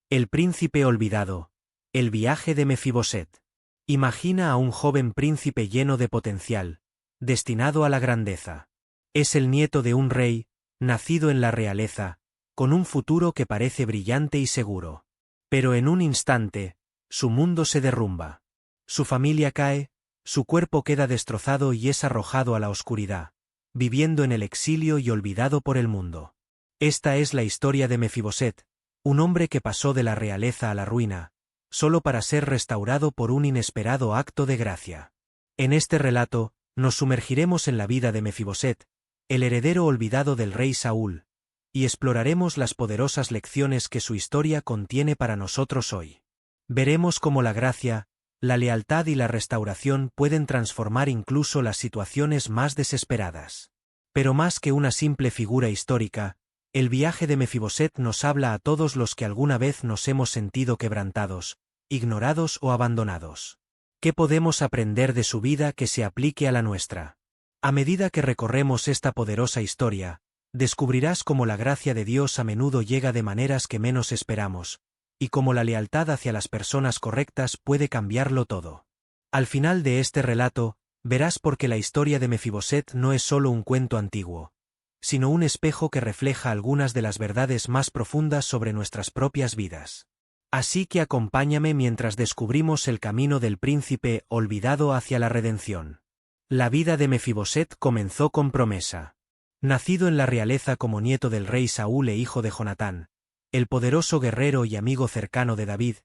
El príncipe olvidado. El viaje de Mefiboset. Imagina a un joven príncipe lleno de potencial, destinado a la grandeza. Es el nieto de un rey, nacido en la realeza, con un futuro que parece brillante y seguro. Pero en un instante, su mundo se derrumba. Su familia cae, su cuerpo queda destrozado y es arrojado a la oscuridad, viviendo en el exilio y olvidado por el mundo. Esta es la historia de Mefiboset, un hombre que pasó de la realeza a la ruina, solo para ser restaurado por un inesperado acto de gracia. En este relato, nos sumergiremos en la vida de Mefiboset, el heredero olvidado del rey Saúl, y exploraremos las poderosas lecciones que su historia contiene para nosotros hoy. Veremos cómo la gracia, la lealtad y la restauración pueden transformar incluso las situaciones más desesperadas. Pero más que una simple figura histórica, el viaje de Mefiboset nos habla a todos los que alguna vez nos hemos sentido quebrantados, ignorados o abandonados. ¿Qué podemos aprender de su vida que se aplique a la nuestra? A medida que recorremos esta poderosa historia, descubrirás cómo la gracia de Dios a menudo llega de maneras que menos esperamos, y cómo la lealtad hacia las personas correctas puede cambiarlo todo. Al final de este relato, verás por qué la historia de Mefiboset no es solo un cuento antiguo, sino un espejo que refleja algunas de las verdades más profundas sobre nuestras propias vidas. Así que acompáñame mientras descubrimos el camino del príncipe olvidado hacia la redención. La vida de Mefiboset comenzó con promesa. Nacido en la realeza como nieto del rey Saúl e hijo de Jonatán, el poderoso guerrero y amigo cercano de David,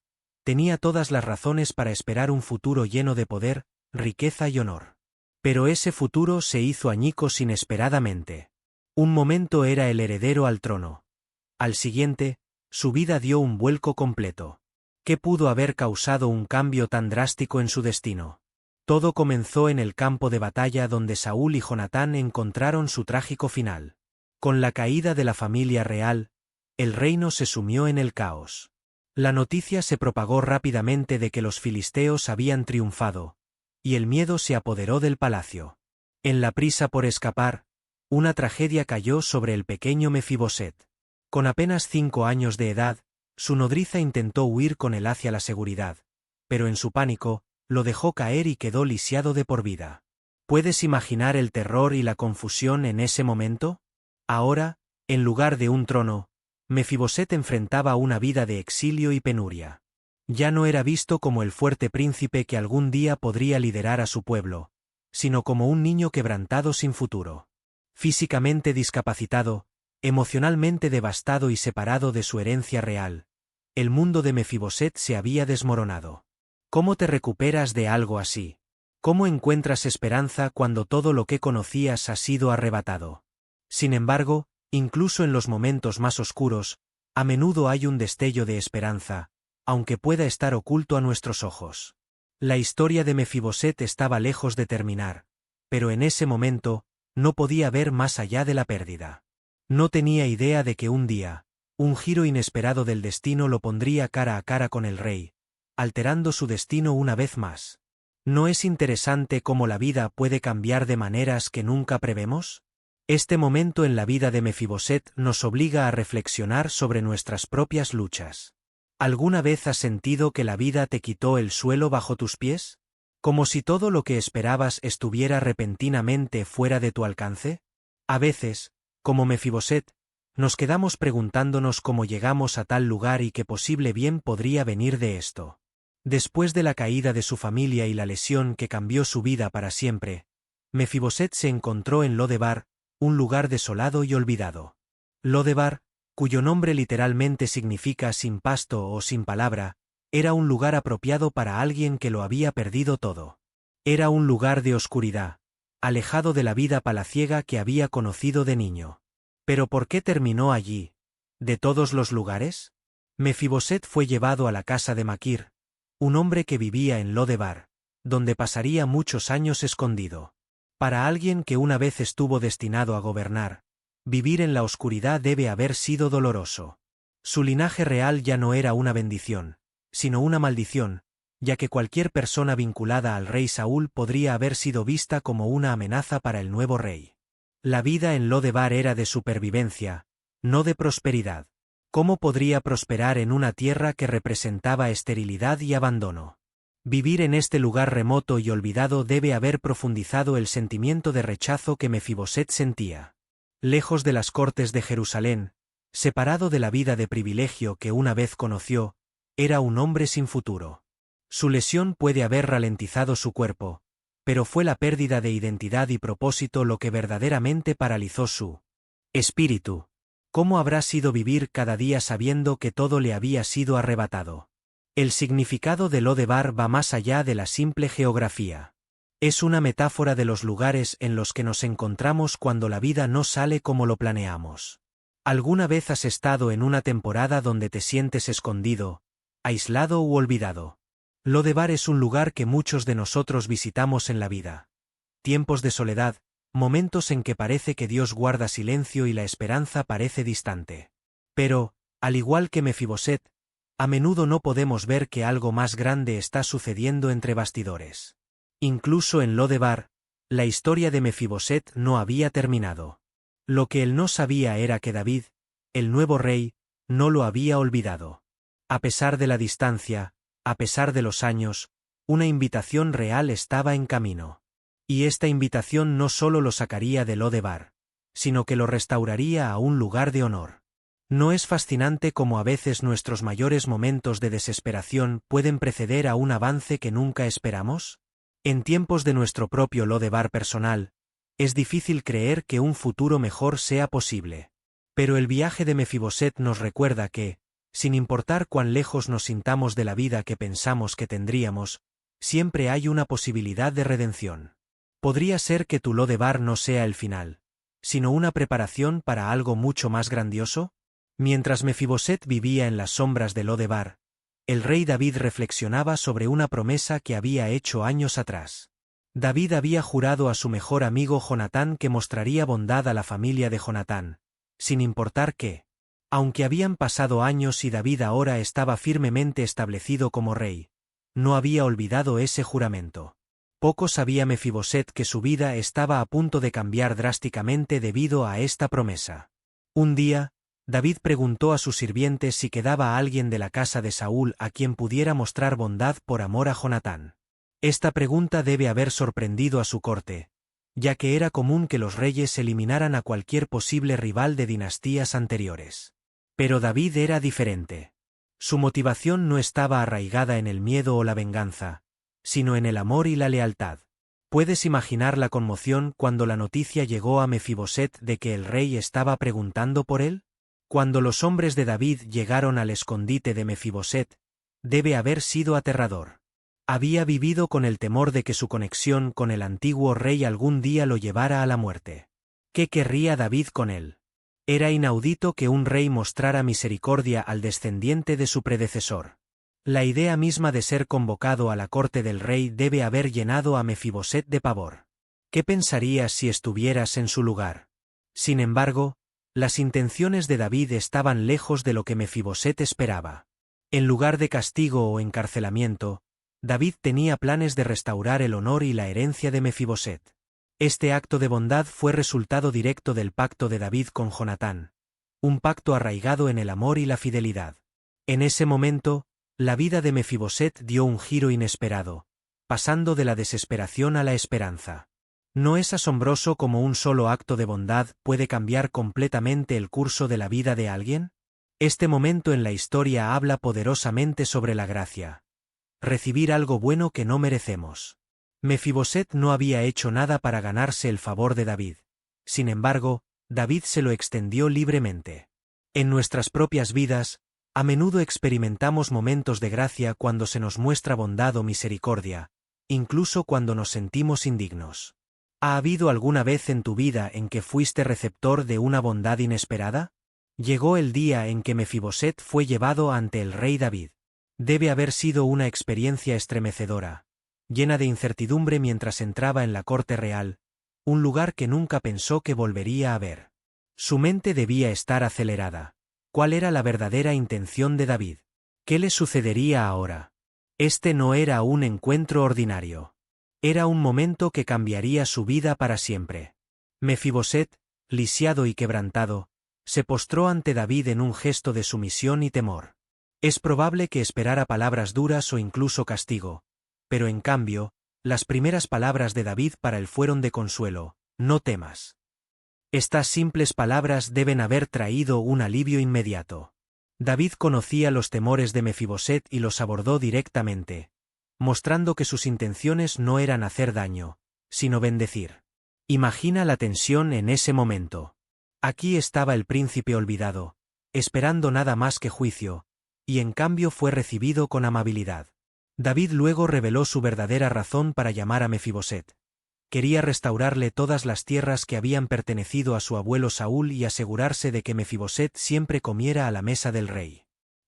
tenía todas las razones para esperar un futuro lleno de poder, riqueza y honor. Pero ese futuro se hizo añicos inesperadamente. Un momento era el heredero al trono. Al siguiente, su vida dio un vuelco completo. ¿Qué pudo haber causado un cambio tan drástico en su destino? Todo comenzó en el campo de batalla donde Saúl y Jonatán encontraron su trágico final. Con la caída de la familia real, el reino se sumió en el caos. La noticia se propagó rápidamente de que los filisteos habían triunfado, y el miedo se apoderó del palacio. En la prisa por escapar, una tragedia cayó sobre el pequeño Mefiboset. Con apenas 5 años de edad, su nodriza intentó huir con él hacia la seguridad, pero en su pánico, lo dejó caer y quedó lisiado de por vida. ¿Puedes imaginar el terror y la confusión en ese momento? Ahora, en lugar de un trono, Mefiboset enfrentaba una vida de exilio y penuria. Ya no era visto como el fuerte príncipe que algún día podría liderar a su pueblo, sino como un niño quebrantado sin futuro. Físicamente discapacitado, emocionalmente devastado y separado de su herencia real, el mundo de Mefiboset se había desmoronado. ¿Cómo te recuperas de algo así? ¿Cómo encuentras esperanza cuando todo lo que conocías ha sido arrebatado? Sin embargo, incluso en los momentos más oscuros, a menudo hay un destello de esperanza, aunque pueda estar oculto a nuestros ojos. La historia de Mefiboset estaba lejos de terminar, pero en ese momento, no podía ver más allá de la pérdida. No tenía idea de que un día, un giro inesperado del destino lo pondría cara a cara con el rey, alterando su destino una vez más. ¿No es interesante cómo la vida puede cambiar de maneras que nunca prevemos? Este momento en la vida de Mefiboset nos obliga a reflexionar sobre nuestras propias luchas. ¿Alguna vez has sentido que la vida te quitó el suelo bajo tus pies? ¿Como si todo lo que esperabas estuviera repentinamente fuera de tu alcance? A veces, como Mefiboset, nos quedamos preguntándonos cómo llegamos a tal lugar y qué posible bien podría venir de esto. Después de la caída de su familia y la lesión que cambió su vida para siempre, Mefiboset se encontró en Lodebar, un lugar desolado y olvidado. Lodebar, cuyo nombre literalmente significa sin pasto o sin palabra, era un lugar apropiado para alguien que lo había perdido todo. Era un lugar de oscuridad, alejado de la vida palaciega que había conocido de niño. ¿Pero por qué terminó allí? ¿De todos los lugares? Mefiboset fue llevado a la casa de Maquir, un hombre que vivía en Lodebar, donde pasaría muchos años escondido. Para alguien que una vez estuvo destinado a gobernar, vivir en la oscuridad debe haber sido doloroso. Su linaje real ya no era una bendición, sino una maldición, ya que cualquier persona vinculada al rey Saúl podría haber sido vista como una amenaza para el nuevo rey. La vida en Lodebar era de supervivencia, no de prosperidad. ¿Cómo podría prosperar en una tierra que representaba esterilidad y abandono? Vivir en este lugar remoto y olvidado debe haber profundizado el sentimiento de rechazo que Mefiboset sentía. Lejos de las cortes de Jerusalén, separado de la vida de privilegio que una vez conoció, era un hombre sin futuro. Su lesión puede haber ralentizado su cuerpo, pero fue la pérdida de identidad y propósito lo que verdaderamente paralizó su espíritu. ¿Cómo habrá sido vivir cada día sabiendo que todo le había sido arrebatado? El significado de Lo-debar va más allá de la simple geografía. Es una metáfora de los lugares en los que nos encontramos cuando la vida no sale como lo planeamos. ¿Alguna vez has estado en una temporada donde te sientes escondido, aislado u olvidado? Lo-debar es un lugar que muchos de nosotros visitamos en la vida. Tiempos de soledad, momentos en que parece que Dios guarda silencio y la esperanza parece distante. Pero, al igual que Mefiboset, a menudo no podemos ver que algo más grande está sucediendo entre bastidores. Incluso en Lo-debar, la historia de Mefiboset no había terminado. Lo que él no sabía era que David, el nuevo rey, no lo había olvidado. A pesar de la distancia, a pesar de los años, una invitación real estaba en camino. Y esta invitación no solo lo sacaría de Lo-debar, sino que lo restauraría a un lugar de honor. ¿No es fascinante cómo a veces nuestros mayores momentos de desesperación pueden preceder a un avance que nunca esperamos? En tiempos de nuestro propio Lo-debar personal, es difícil creer que un futuro mejor sea posible. Pero el viaje de Mefiboset nos recuerda que, sin importar cuán lejos nos sintamos de la vida que pensamos que tendríamos, siempre hay una posibilidad de redención. Podría ser que tu Lo-debar no sea el final, sino una preparación para algo mucho más grandioso. Mientras Mefiboset vivía en las sombras de Lo-debar, el rey David reflexionaba sobre una promesa que había hecho años atrás. David había jurado a su mejor amigo Jonatán que mostraría bondad a la familia de Jonatán, sin importar qué. Aunque habían pasado años y David ahora estaba firmemente establecido como rey, no había olvidado ese juramento. Poco sabía Mefiboset que su vida estaba a punto de cambiar drásticamente debido a esta promesa. Un día, David preguntó a sus sirvientes si quedaba alguien de la casa de Saúl a quien pudiera mostrar bondad por amor a Jonatán. Esta pregunta debe haber sorprendido a su corte, ya que era común que los reyes eliminaran a cualquier posible rival de dinastías anteriores. Pero David era diferente. Su motivación no estaba arraigada en el miedo o la venganza, sino en el amor y la lealtad. ¿Puedes imaginar la conmoción cuando la noticia llegó a Mefiboset de que el rey estaba preguntando por él? Cuando los hombres de David llegaron al escondite de Mefiboset, debe haber sido aterrador. Había vivido con el temor de que su conexión con el antiguo rey algún día lo llevara a la muerte. ¿Qué querría David con él? Era inaudito que un rey mostrara misericordia al descendiente de su predecesor. La idea misma de ser convocado a la corte del rey debe haber llenado a Mefiboset de pavor. ¿Qué pensarías si estuvieras en su lugar? Sin embargo, las intenciones de David estaban lejos de lo que Mefiboset esperaba. En lugar de castigo o encarcelamiento, David tenía planes de restaurar el honor y la herencia de Mefiboset. Este acto de bondad fue resultado directo del pacto de David con Jonatán, un pacto arraigado en el amor y la fidelidad. En ese momento, la vida de Mefiboset dio un giro inesperado, pasando de la desesperación a la esperanza. ¿No es asombroso cómo un solo acto de bondad puede cambiar completamente el curso de la vida de alguien? Este momento en la historia habla poderosamente sobre la gracia. Recibir algo bueno que no merecemos. Mefiboset no había hecho nada para ganarse el favor de David. Sin embargo, David se lo extendió libremente. En nuestras propias vidas, a menudo experimentamos momentos de gracia cuando se nos muestra bondad o misericordia, incluso cuando nos sentimos indignos. ¿Ha habido alguna vez en tu vida en que fuiste receptor de una bondad inesperada? Llegó el día en que Mefiboset fue llevado ante el rey David. Debe haber sido una experiencia estremecedora, llena de incertidumbre mientras entraba en la corte real, un lugar que nunca pensó que volvería a ver. Su mente debía estar acelerada. ¿Cuál era la verdadera intención de David? ¿Qué le sucedería ahora? Este no era un encuentro ordinario. Era un momento que cambiaría su vida para siempre. Mefiboset, lisiado y quebrantado, Se postró ante David en un gesto de sumisión y temor. Es probable que esperara palabras duras o incluso castigo, pero en cambio, las primeras palabras de David para él fueron de consuelo: no temas. Estas simples palabras deben haber traído un alivio inmediato. David conocía los temores de Mefiboset y los abordó directamente, mostrando que sus intenciones no eran hacer daño, sino bendecir. Imagina la tensión en ese momento. Aquí estaba el príncipe olvidado, esperando nada más que juicio, y en cambio fue recibido con amabilidad. David luego reveló su verdadera razón para llamar a Mefiboset. Quería restaurarle todas las tierras que habían pertenecido a su abuelo Saúl y asegurarse de que Mefiboset siempre comiera a la mesa del rey.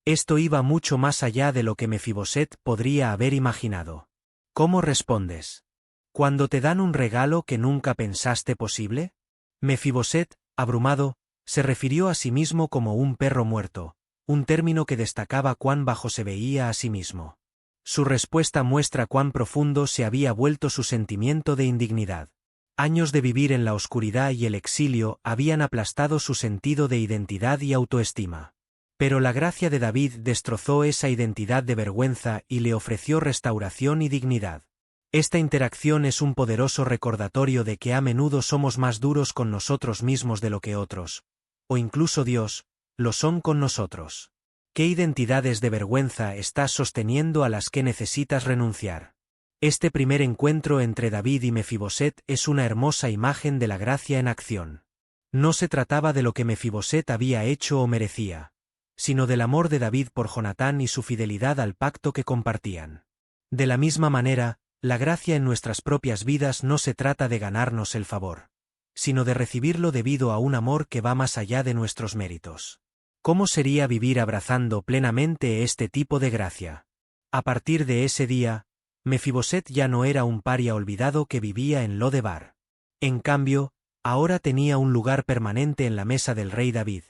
Esto iba mucho más allá de lo que Mefiboset podría haber imaginado. ¿Cómo respondes cuando te dan un regalo que nunca pensaste posible? Mefiboset, abrumado, se refirió a sí mismo como un perro muerto, un término que destacaba cuán bajo se veía a sí mismo. Su respuesta muestra cuán profundo se había vuelto su sentimiento de indignidad. Años de vivir en la oscuridad y el exilio habían aplastado su sentido de identidad y autoestima. Pero la gracia de David destrozó esa identidad de vergüenza y le ofreció restauración y dignidad. Esta interacción es un poderoso recordatorio de que a menudo somos más duros con nosotros mismos de lo que otros, o incluso Dios, lo son con nosotros. ¿Qué identidades de vergüenza estás sosteniendo a las que necesitas renunciar? Este primer encuentro entre David y Mefiboset es una hermosa imagen de la gracia en acción. No se trataba de lo que Mefiboset había hecho o merecía, sino del amor de David por Jonatán y su fidelidad al pacto que compartían. De la misma manera, la gracia en nuestras propias vidas no se trata de ganarnos el favor, sino de recibirlo debido a un amor que va más allá de nuestros méritos. ¿Cómo sería vivir abrazando plenamente este tipo de gracia? A partir de ese día, Mefiboset ya no era un paria olvidado que vivía en Lodebar. En cambio, ahora tenía un lugar permanente en la mesa del rey David,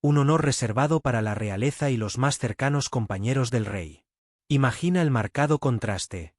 un honor reservado para la realeza y los más cercanos compañeros del rey. Imagina el marcado contraste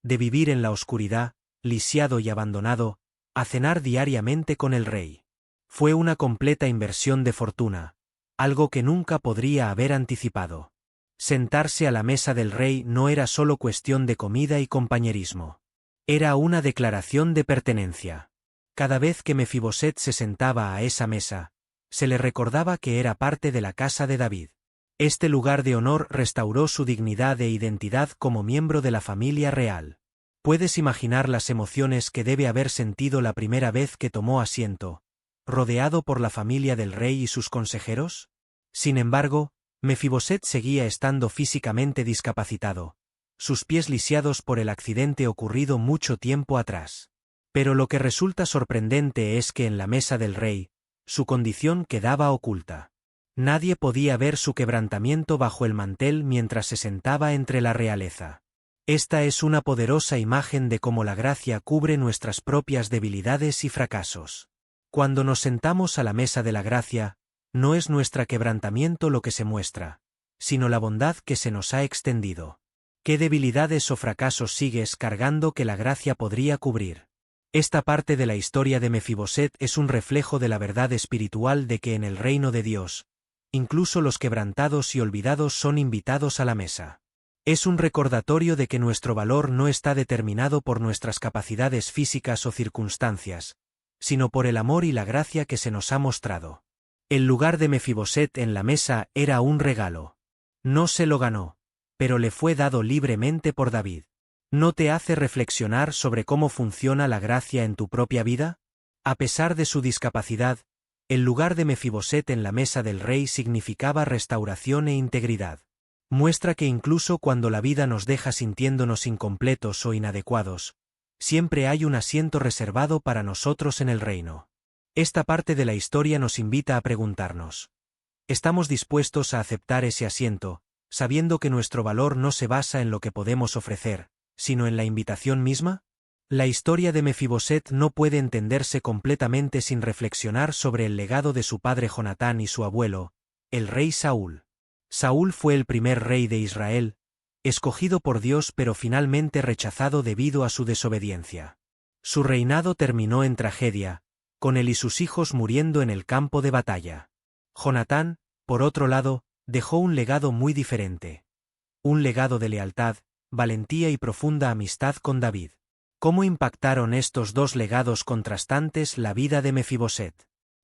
de vivir en la oscuridad, lisiado y abandonado, a cenar diariamente con el rey. Fue una completa inversión de fortuna, algo que nunca podría haber anticipado. Sentarse a la mesa del rey no era solo cuestión de comida y compañerismo. Era una declaración de pertenencia. Cada vez que Mefiboset se sentaba a esa mesa, se le recordaba que era parte de la casa de David. Este lugar de honor restauró su dignidad e identidad como miembro de la familia real. ¿Puedes imaginar las emociones que debe haber sentido la primera vez que tomó asiento, rodeado por la familia del rey y sus consejeros? Sin embargo, Mefiboset seguía estando físicamente discapacitado, sus pies lisiados por el accidente ocurrido mucho tiempo atrás. Pero lo que resulta sorprendente es que en la mesa del rey, su condición quedaba oculta. Nadie podía ver su quebrantamiento bajo el mantel mientras se sentaba entre la realeza. Esta es una poderosa imagen de cómo la gracia cubre nuestras propias debilidades y fracasos. Cuando nos sentamos a la mesa de la gracia, no es nuestro quebrantamiento lo que se muestra, sino la bondad que se nos ha extendido. ¿Qué debilidades o fracasos sigues cargando que la gracia podría cubrir? Esta parte de la historia de Mefiboset es un reflejo de la verdad espiritual de que en el reino de Dios, incluso los quebrantados y olvidados son invitados a la mesa. Es un recordatorio de que nuestro valor no está determinado por nuestras capacidades físicas o circunstancias, sino por el amor y la gracia que se nos ha mostrado. El lugar de Mefiboset en la mesa era un regalo. No se lo ganó, pero le fue dado libremente por David. ¿No te hace reflexionar sobre cómo funciona la gracia en tu propia vida? A pesar de su discapacidad, el lugar de Mefiboset en la mesa del rey significaba restauración e integridad. Muestra que incluso cuando la vida nos deja sintiéndonos incompletos o inadecuados, siempre hay un asiento reservado para nosotros en el reino. Esta parte de la historia nos invita a preguntarnos: ¿estamos dispuestos a aceptar ese asiento, sabiendo que nuestro valor no se basa en lo que podemos ofrecer, sino en la invitación misma? La historia de Mefiboset no puede entenderse completamente sin reflexionar sobre el legado de su padre Jonatán y su abuelo, el rey Saúl. Saúl fue el primer rey de Israel, escogido por Dios pero finalmente rechazado debido a su desobediencia. Su reinado terminó en tragedia, con él y sus hijos muriendo en el campo de batalla. Jonatán, por otro lado, dejó un legado muy diferente. Un legado de lealtad, valentía y profunda amistad con David. ¿Cómo impactaron estos dos legados contrastantes la vida de Mefiboset?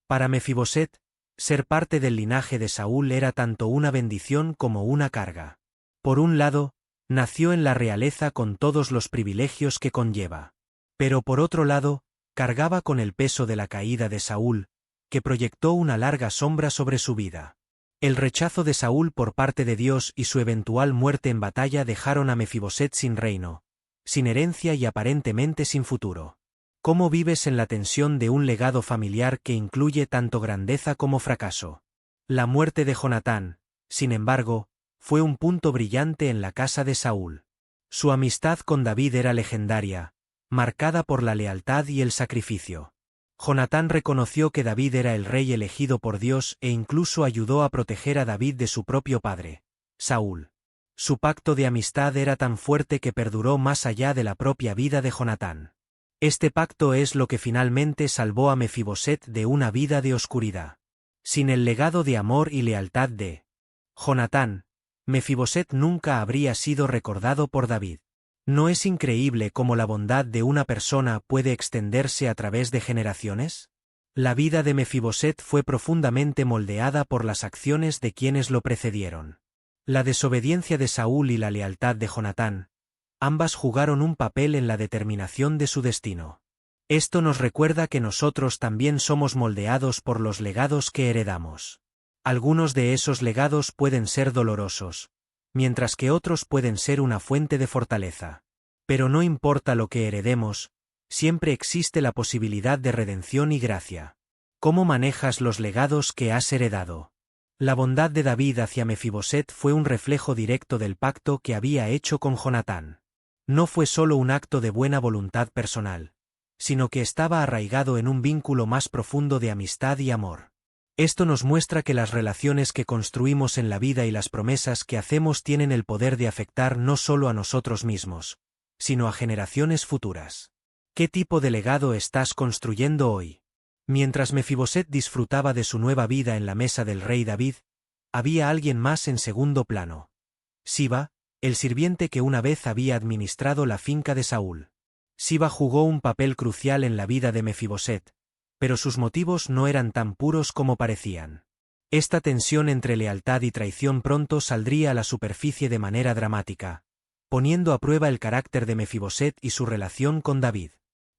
Para Mefiboset, ser parte del linaje de Saúl era tanto una bendición como una carga. Por un lado, nació en la realeza con todos los privilegios que conlleva. Pero por otro lado, cargaba con el peso de la caída de Saúl, que proyectó una larga sombra sobre su vida. El rechazo de Saúl por parte de Dios y su eventual muerte en batalla dejaron a Mefiboset sin reino, sin herencia y aparentemente sin futuro. ¿Cómo vives en la tensión de un legado familiar que incluye tanto grandeza como fracaso? La muerte de Jonatán, sin embargo, fue un punto brillante en la casa de Saúl. Su amistad con David era legendaria, marcada por la lealtad y el sacrificio. Jonatán reconoció que David era el rey elegido por Dios e incluso ayudó a proteger a David de su propio padre, Saúl. Su pacto de amistad era tan fuerte que perduró más allá de la propia vida de Jonatán. Este pacto es lo que finalmente salvó a Mefiboset de una vida de oscuridad. Sin el legado de amor y lealtad de Jonatán, Mefiboset nunca habría sido recordado por David. ¿No es increíble cómo la bondad de una persona puede extenderse a través de generaciones? La vida de Mefiboset fue profundamente moldeada por las acciones de quienes lo precedieron. La desobediencia de Saúl y la lealtad de Jonatán, ambas jugaron un papel en la determinación de su destino. Esto nos recuerda que nosotros también somos moldeados por los legados que heredamos. Algunos de esos legados pueden ser dolorosos, mientras que otros pueden ser una fuente de fortaleza. Pero no importa lo que heredemos, siempre existe la posibilidad de redención y gracia. ¿Cómo manejas los legados que has heredado? La bondad de David hacia Mefiboset fue un reflejo directo del pacto que había hecho con Jonatán. No fue solo un acto de buena voluntad personal, sino que estaba arraigado en un vínculo más profundo de amistad y amor. Esto nos muestra que las relaciones que construimos en la vida y las promesas que hacemos tienen el poder de afectar no solo a nosotros mismos, sino a generaciones futuras. ¿Qué tipo de legado estás construyendo hoy? Mientras Mefiboset disfrutaba de su nueva vida en la mesa del rey David, había alguien más en segundo plano. Siba, el sirviente que una vez había administrado la finca de Saúl. Siba jugó un papel crucial en la vida de Mefiboset, pero sus motivos no eran tan puros como parecían. Esta tensión entre lealtad y traición pronto saldría a la superficie de manera dramática, poniendo a prueba el carácter de Mefiboset y su relación con David.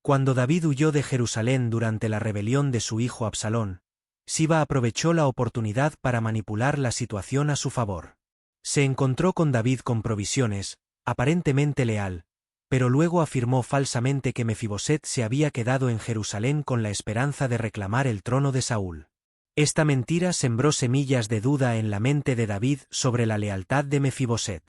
Cuando David huyó de Jerusalén durante la rebelión de su hijo Absalón, Siba aprovechó la oportunidad para manipular la situación a su favor. Se encontró con David con provisiones, aparentemente leal, pero luego afirmó falsamente que Mefiboset se había quedado en Jerusalén con la esperanza de reclamar el trono de Saúl. Esta mentira sembró semillas de duda en la mente de David sobre la lealtad de Mefiboset.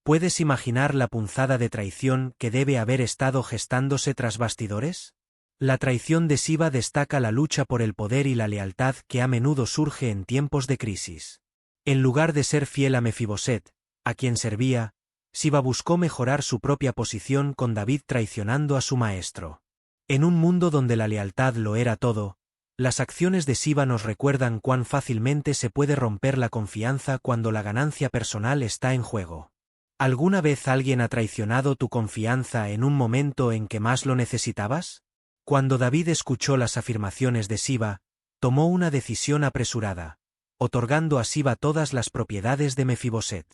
¿Puedes imaginar la punzada de traición que debe haber estado gestándose tras bastidores? La traición de Siba destaca la lucha por el poder y la lealtad que a menudo surge en tiempos de crisis. En lugar de ser fiel a Mefiboset, a quien servía, Siba buscó mejorar su propia posición con David traicionando a su maestro. En un mundo donde la lealtad lo era todo, las acciones de Siba nos recuerdan cuán fácilmente se puede romper la confianza cuando la ganancia personal está en juego. ¿Alguna vez alguien ha traicionado tu confianza en un momento en que más lo necesitabas? Cuando David escuchó las afirmaciones de Siba, tomó una decisión apresurada, otorgando a Siba todas las propiedades de Mefiboset.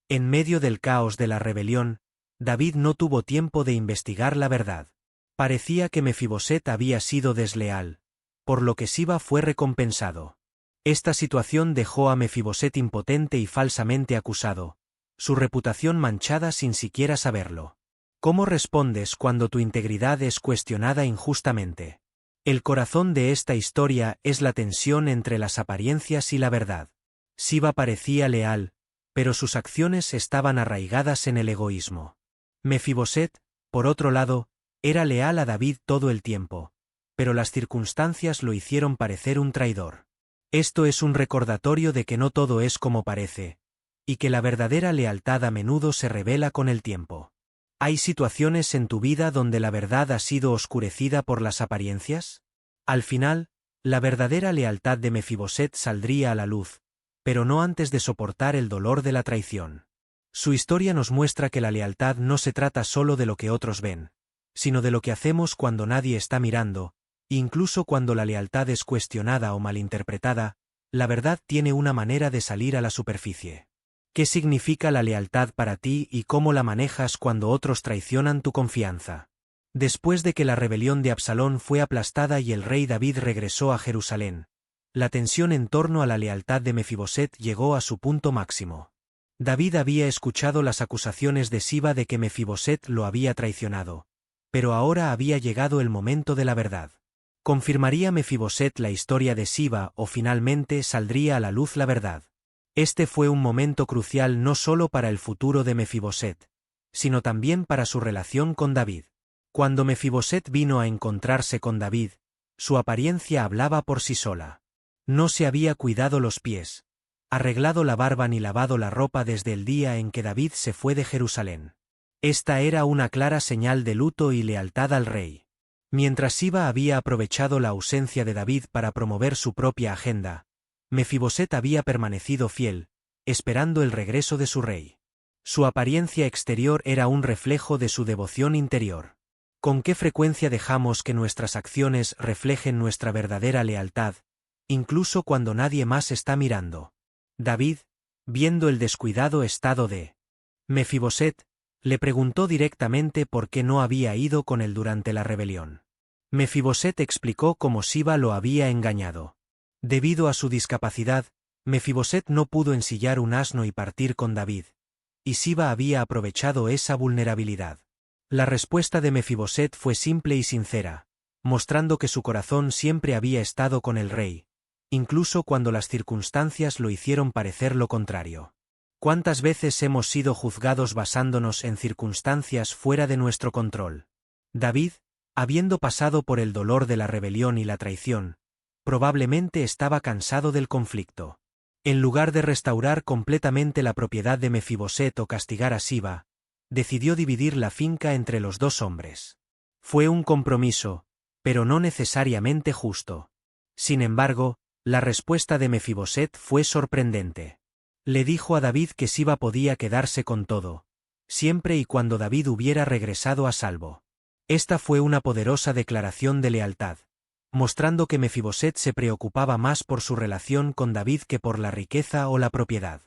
En medio del caos de la rebelión, David no tuvo tiempo de investigar la verdad. Parecía que Mefiboset había sido desleal, por lo que Siba fue recompensado. Esta situación dejó a Mefiboset impotente y falsamente acusado, su reputación manchada sin siquiera saberlo. ¿Cómo respondes cuando tu integridad es cuestionada injustamente? El corazón de esta historia es la tensión entre las apariencias y la verdad. Siba parecía leal, pero sus acciones estaban arraigadas en el egoísmo. Mefiboset, por otro lado, era leal a David todo el tiempo, pero las circunstancias lo hicieron parecer un traidor. Esto es un recordatorio de que no todo es como parece, y que la verdadera lealtad a menudo se revela con el tiempo. ¿Hay situaciones en tu vida donde la verdad ha sido oscurecida por las apariencias? Al final, La verdadera lealtad de Mefiboset saldría a la luz, pero no antes de soportar el dolor de la traición. Su historia nos muestra que la lealtad no se trata solo de lo que otros ven, sino de lo que hacemos cuando nadie está mirando, incluso cuando la lealtad es cuestionada o malinterpretada, la verdad tiene una manera de salir a la superficie. ¿Qué significa la lealtad para ti y cómo la manejas cuando otros traicionan tu confianza? Después de que la rebelión de Absalón fue aplastada y el rey David regresó a Jerusalén, la tensión en torno a la lealtad de Mefiboset llegó a su punto máximo. David había escuchado las acusaciones de Siba de que Mefiboset lo había traicionado, pero ahora había llegado el momento de la verdad. ¿Confirmaría Mefiboset la historia de Siba o finalmente saldría a la luz la verdad? Este fue un momento crucial no solo para el futuro de Mefiboset, sino también para su relación con David. Cuando Mefiboset vino a encontrarse con David, su apariencia hablaba por sí sola. No se había cuidado los pies, arreglado la barba ni lavado la ropa desde el día en que David se fue de Jerusalén. Esta era una clara señal de luto y lealtad al rey. Mientras Siba había aprovechado la ausencia de David para promover su propia agenda, Mefiboset había permanecido fiel, esperando el regreso de su rey. Su apariencia exterior era un reflejo de su devoción interior. ¿Con qué frecuencia dejamos que nuestras acciones reflejen nuestra verdadera lealtad, incluso cuando nadie más está mirando? David, viendo el descuidado estado de Mefiboset, le preguntó directamente por qué no había ido con él durante la rebelión. Mefiboset explicó cómo Siba lo había engañado. Debido a su discapacidad, Mefiboset no pudo ensillar un asno y partir con David, y Siba había aprovechado esa vulnerabilidad. La respuesta de Mefiboset fue simple y sincera, mostrando que su corazón siempre había estado con el rey, incluso cuando las circunstancias lo hicieron parecer lo contrario. ¿Cuántas veces hemos sido juzgados basándonos en circunstancias fuera de nuestro control? David, habiendo pasado por el dolor de la rebelión y la traición, probablemente estaba cansado del conflicto. En lugar de restaurar completamente la propiedad de Mefiboset o castigar a Siba, decidió dividir la finca entre los dos hombres. Fue un compromiso, pero no necesariamente justo. Sin embargo, la respuesta de Mefiboset fue sorprendente. Le dijo a David que Siba podía quedarse con todo, siempre y cuando David hubiera regresado a salvo. Esta fue una poderosa declaración de lealtad, mostrando que Mefiboset se preocupaba más por su relación con David que por la riqueza o la propiedad.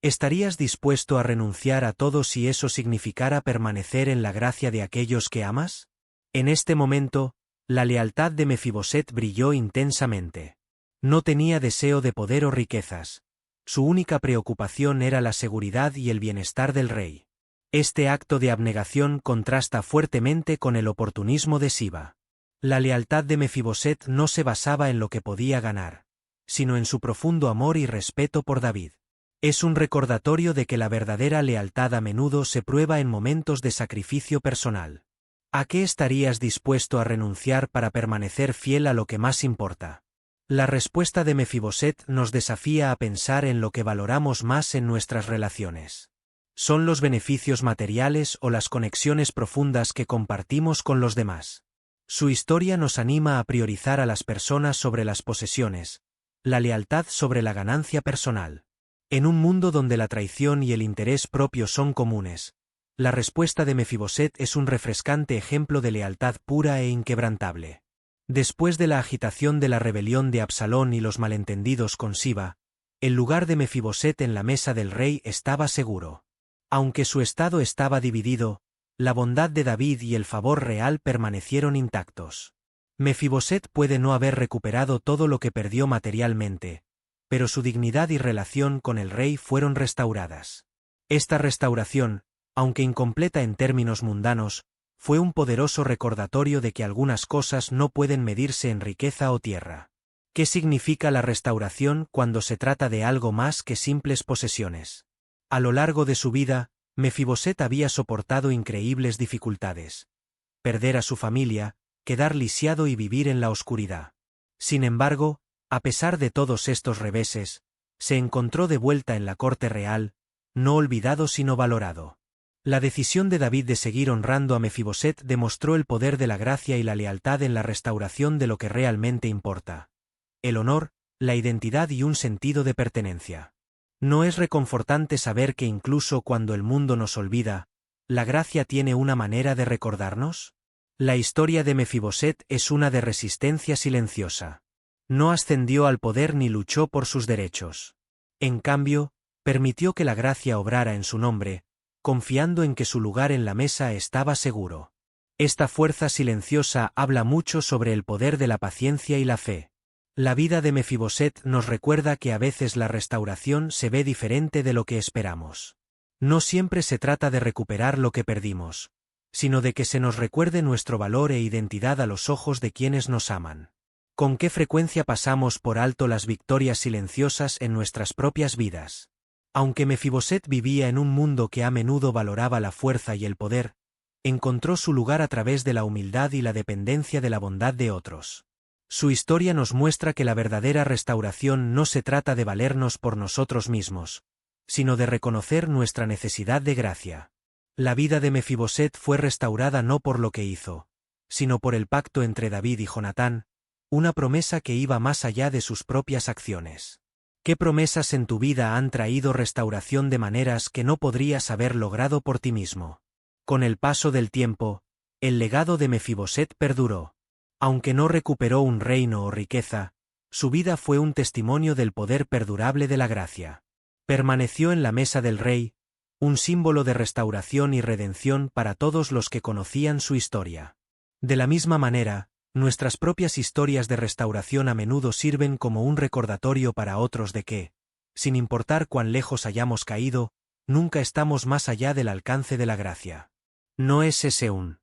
¿Estarías dispuesto a renunciar a todo si eso significara permanecer en la gracia de aquellos que amas? En este momento, la lealtad de Mefiboset brilló intensamente. No tenía deseo de poder o riquezas. Su única preocupación era la seguridad y el bienestar del rey. Este acto de abnegación contrasta fuertemente con el oportunismo de Siba. La lealtad de Mefiboset no se basaba en lo que podía ganar, sino en su profundo amor y respeto por David. Es un recordatorio de que la verdadera lealtad a menudo se prueba en momentos de sacrificio personal. ¿A qué estarías dispuesto a renunciar para permanecer fiel a lo que más importa? La respuesta de Mefiboset nos desafía a pensar en lo que valoramos más en nuestras relaciones. ¿Son los beneficios materiales o las conexiones profundas que compartimos con los demás? Su historia nos anima a priorizar a las personas sobre las posesiones, la lealtad sobre la ganancia personal. En un mundo donde la traición y el interés propio son comunes, la respuesta de Mefiboset es un refrescante ejemplo de lealtad pura e inquebrantable. Después de la agitación de la rebelión de Absalón y los malentendidos con Siba, el lugar de Mefiboset en la mesa del rey estaba seguro. Aunque su estado estaba dividido, la bondad de David y el favor real permanecieron intactos. Mefiboset puede no haber recuperado todo lo que perdió materialmente, pero su dignidad y relación con el rey fueron restauradas. Esta restauración, aunque incompleta en términos mundanos, fue un poderoso recordatorio de que algunas cosas no pueden medirse en riqueza o tierra. ¿Qué significa la restauración cuando se trata de algo más que simples posesiones? A lo largo de su vida, Mefiboset había soportado increíbles dificultades. Perder a su familia, quedar lisiado y vivir en la oscuridad. Sin embargo, a pesar de todos estos reveses, se encontró de vuelta en la corte real, no olvidado sino valorado. La decisión de David de seguir honrando a Mefiboset demostró el poder de la gracia y la lealtad en la restauración de lo que realmente importa. el honor, la identidad y un sentido de pertenencia. ¿No es reconfortante saber que incluso cuando el mundo nos olvida, la gracia tiene una manera de recordarnos? La historia de Mefiboset es una de resistencia silenciosa. No ascendió al poder ni luchó por sus derechos. En cambio, permitió que la gracia obrara en su nombre, confiando en que su lugar en la mesa estaba seguro. Esta fuerza silenciosa habla mucho sobre el poder de la paciencia y la fe. La vida de Mefiboset nos recuerda que a veces la restauración se ve diferente de lo que esperamos. No siempre se trata de recuperar lo que perdimos, sino de que se nos recuerde nuestro valor e identidad a los ojos de quienes nos aman. ¿Con qué frecuencia pasamos por alto las victorias silenciosas en nuestras propias vidas? Aunque Mefiboset vivía en un mundo que a menudo valoraba la fuerza y el poder, encontró su lugar a través de la humildad y la dependencia de la bondad de otros. Su historia nos muestra que la verdadera restauración no se trata de valernos por nosotros mismos, sino de reconocer nuestra necesidad de gracia. La vida de Mefiboset fue restaurada no por lo que hizo, sino por el pacto entre David y Jonatán, una promesa que iba más allá de sus propias acciones. ¿Qué promesas en tu vida han traído restauración de maneras que no podrías haber logrado por ti mismo? Con el paso del tiempo, el legado de Mefiboset perduró. Aunque no recuperó un reino o riqueza, su vida fue un testimonio del poder perdurable de la gracia. Permaneció en la mesa del rey, un símbolo de restauración y redención para todos los que conocían su historia. De la misma manera, nuestras propias historias de restauración a menudo sirven como un recordatorio para otros de que, sin importar cuán lejos hayamos caído, nunca estamos más allá del alcance de la gracia. ¿No es ese un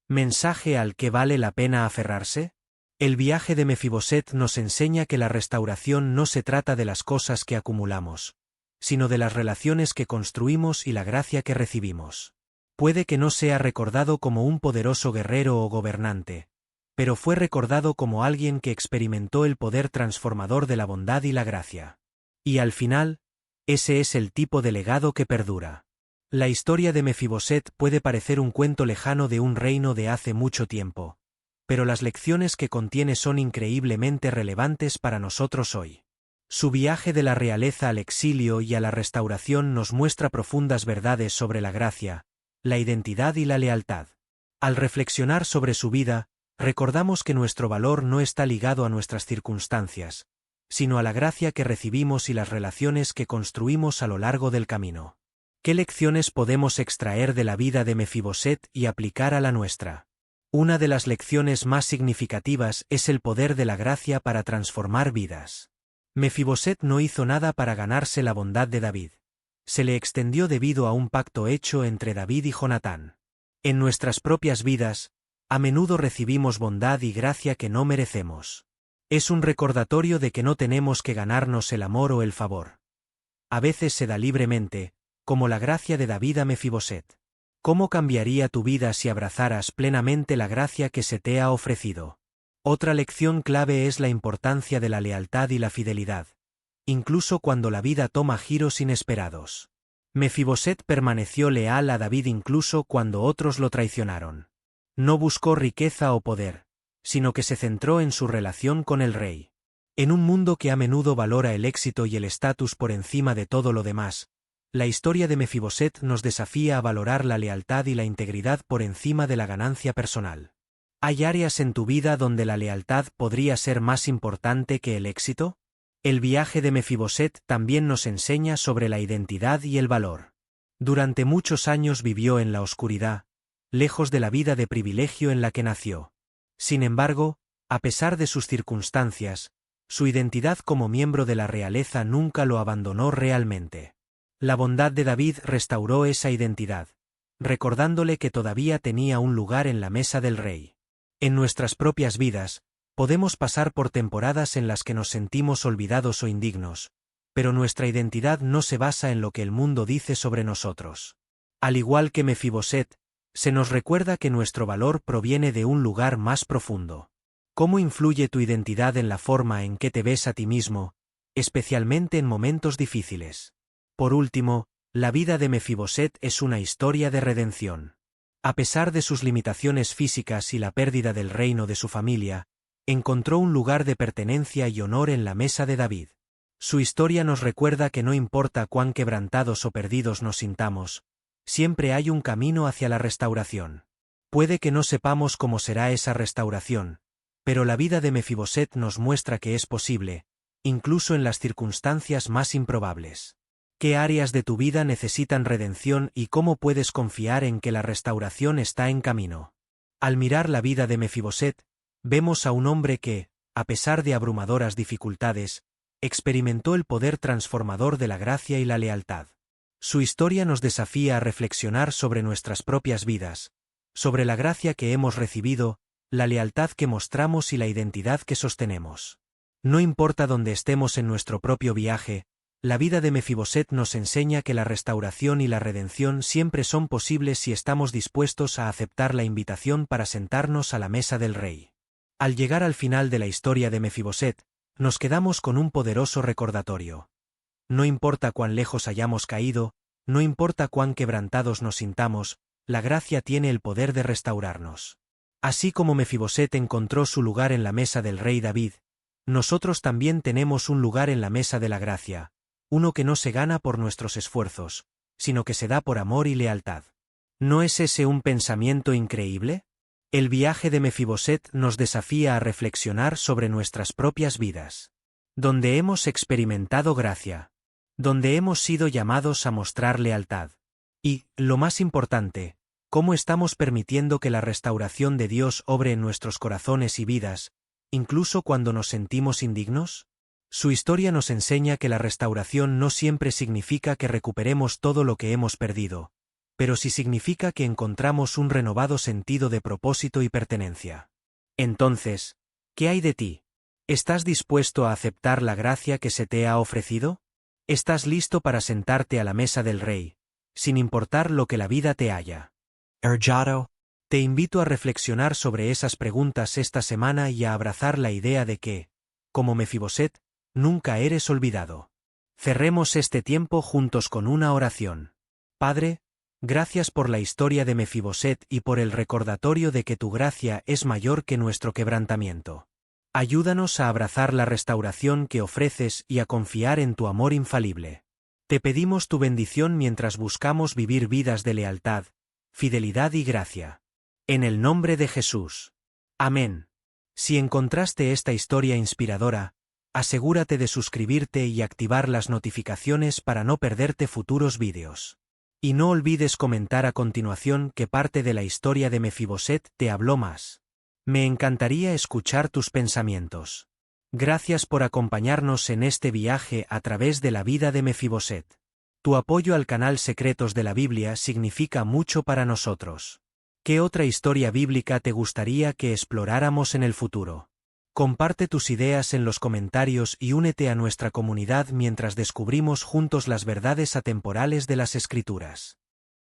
mensaje al que vale la pena aferrarse? El viaje de Mefiboset nos enseña que la restauración no se trata de las cosas que acumulamos, sino de las relaciones que construimos y la gracia que recibimos. Puede que no sea recordado como un poderoso guerrero o gobernante, pero fue recordado como alguien que experimentó el poder transformador de la bondad y la gracia. Y al final, ese es el tipo de legado que perdura. La historia de Mefiboset puede parecer un cuento lejano de un reino de hace mucho tiempo, pero las lecciones que contiene son increíblemente relevantes para nosotros hoy. Su viaje de la realeza al exilio y a la restauración nos muestra profundas verdades sobre la gracia, la identidad y la lealtad. Al reflexionar sobre su vida, recordamos que nuestro valor no está ligado a nuestras circunstancias, sino a la gracia que recibimos y las relaciones que construimos a lo largo del camino. ¿Qué lecciones podemos extraer de la vida de Mefiboset y aplicar a la nuestra? Una de las lecciones más significativas es el poder de la gracia para transformar vidas. Mefiboset no hizo nada para ganarse la bondad de David. Se le extendió debido a un pacto hecho entre David y Jonatán. En nuestras propias vidas, a menudo recibimos bondad y gracia que no merecemos. Es un recordatorio de que no tenemos que ganarnos el amor o el favor. A veces se da libremente, como la gracia de David a Mefiboset. ¿Cómo cambiaría tu vida si abrazaras plenamente la gracia que se te ha ofrecido? Otra lección clave es la importancia de la lealtad y la fidelidad, incluso cuando la vida toma giros inesperados. Mefiboset permaneció leal a David incluso cuando otros lo traicionaron. No buscó riqueza o poder, sino que se centró en su relación con el rey. En un mundo que a menudo valora el éxito y el estatus por encima de todo lo demás, la historia de Mefiboset nos desafía a valorar la lealtad y la integridad por encima de la ganancia personal. ¿Hay áreas en tu vida donde la lealtad podría ser más importante que el éxito? El viaje de Mefiboset también nos enseña sobre la identidad y el valor. Durante muchos años vivió en la oscuridad, lejos de la vida de privilegio en la que nació. Sin embargo, a pesar de sus circunstancias, su identidad como miembro de la realeza nunca lo abandonó realmente. La bondad de David restauró esa identidad, recordándole que todavía tenía un lugar en la mesa del rey. En nuestras propias vidas, podemos pasar por temporadas en las que nos sentimos olvidados o indignos, pero nuestra identidad no se basa en lo que el mundo dice sobre nosotros. Al igual que Mefiboset, se nos recuerda que nuestro valor proviene de un lugar más profundo. ¿Cómo influye tu identidad en la forma en que te ves a ti mismo, especialmente en momentos difíciles? Por último, la vida de Mefiboset es una historia de redención. A pesar de sus limitaciones físicas y la pérdida del reino de su familia, encontró un lugar de pertenencia y honor en la mesa de David. Su historia nos recuerda que no importa cuán quebrantados o perdidos nos sintamos, siempre hay un camino hacia la restauración. Puede que no sepamos cómo será esa restauración, pero la vida de Mefiboset nos muestra que es posible, incluso en las circunstancias más improbables. ¿Qué áreas de tu vida necesitan redención y cómo puedes confiar en que la restauración está en camino? Al mirar la vida de Mefiboset, vemos a un hombre que, a pesar de abrumadoras dificultades, experimentó el poder transformador de la gracia y la lealtad. Su historia nos desafía a reflexionar sobre nuestras propias vidas, sobre la gracia que hemos recibido, la lealtad que mostramos y la identidad que sostenemos. No importa dónde estemos en nuestro propio viaje, la vida de Mefiboset nos enseña que la restauración y la redención siempre son posibles si estamos dispuestos a aceptar la invitación para sentarnos a la mesa del rey. Al llegar al final de la historia de Mefiboset, nos quedamos con un poderoso recordatorio. No importa cuán lejos hayamos caído, no importa cuán quebrantados nos sintamos, la gracia tiene el poder de restaurarnos. Así como Mefiboset encontró su lugar en la mesa del rey David, nosotros también tenemos un lugar en la mesa de la gracia, uno que no se gana por nuestros esfuerzos, sino que se da por amor y lealtad. ¿No es ese un pensamiento increíble? El viaje de Mefiboset nos desafía a reflexionar sobre nuestras propias vidas. Donde hemos experimentado gracia. Donde hemos sido llamados a mostrar lealtad. Y, lo más importante, ¿cómo estamos permitiendo que la restauración de Dios obre en nuestros corazones y vidas, incluso cuando nos sentimos indignos? Su historia nos enseña que la restauración no siempre significa que recuperemos todo lo que hemos perdido, pero sí significa que encontramos un renovado sentido de propósito y pertenencia. Entonces, ¿qué hay de ti? ¿Estás dispuesto a aceptar la gracia que se te ha ofrecido? ¿Estás listo para sentarte a la mesa del rey, sin importar lo que la vida te haya arrojado? Te invito a reflexionar sobre esas preguntas esta semana y a abrazar la idea de que, como Mefiboset, nunca eres olvidado. Cerremos este tiempo juntos con una oración. Padre, gracias por la historia de Mefiboset y por el recordatorio de que tu gracia es mayor que nuestro quebrantamiento. Ayúdanos a abrazar la restauración que ofreces y a confiar en tu amor infalible. Te pedimos tu bendición mientras buscamos vivir vidas de lealtad, fidelidad y gracia. En el nombre de Jesús. Amén. Si encontraste esta historia inspiradora, asegúrate de suscribirte y activar las notificaciones para no perderte futuros vídeos. Y no olvides comentar a continuación qué parte de la historia de Mefiboset te habló más. Me encantaría escuchar tus pensamientos. Gracias por acompañarnos en este viaje a través de la vida de Mefiboset. Tu apoyo al canal Secretos de la Biblia significa mucho para nosotros. ¿Qué otra historia bíblica te gustaría que exploráramos en el futuro? Comparte tus ideas en los comentarios y únete a nuestra comunidad mientras descubrimos juntos las verdades atemporales de las Escrituras.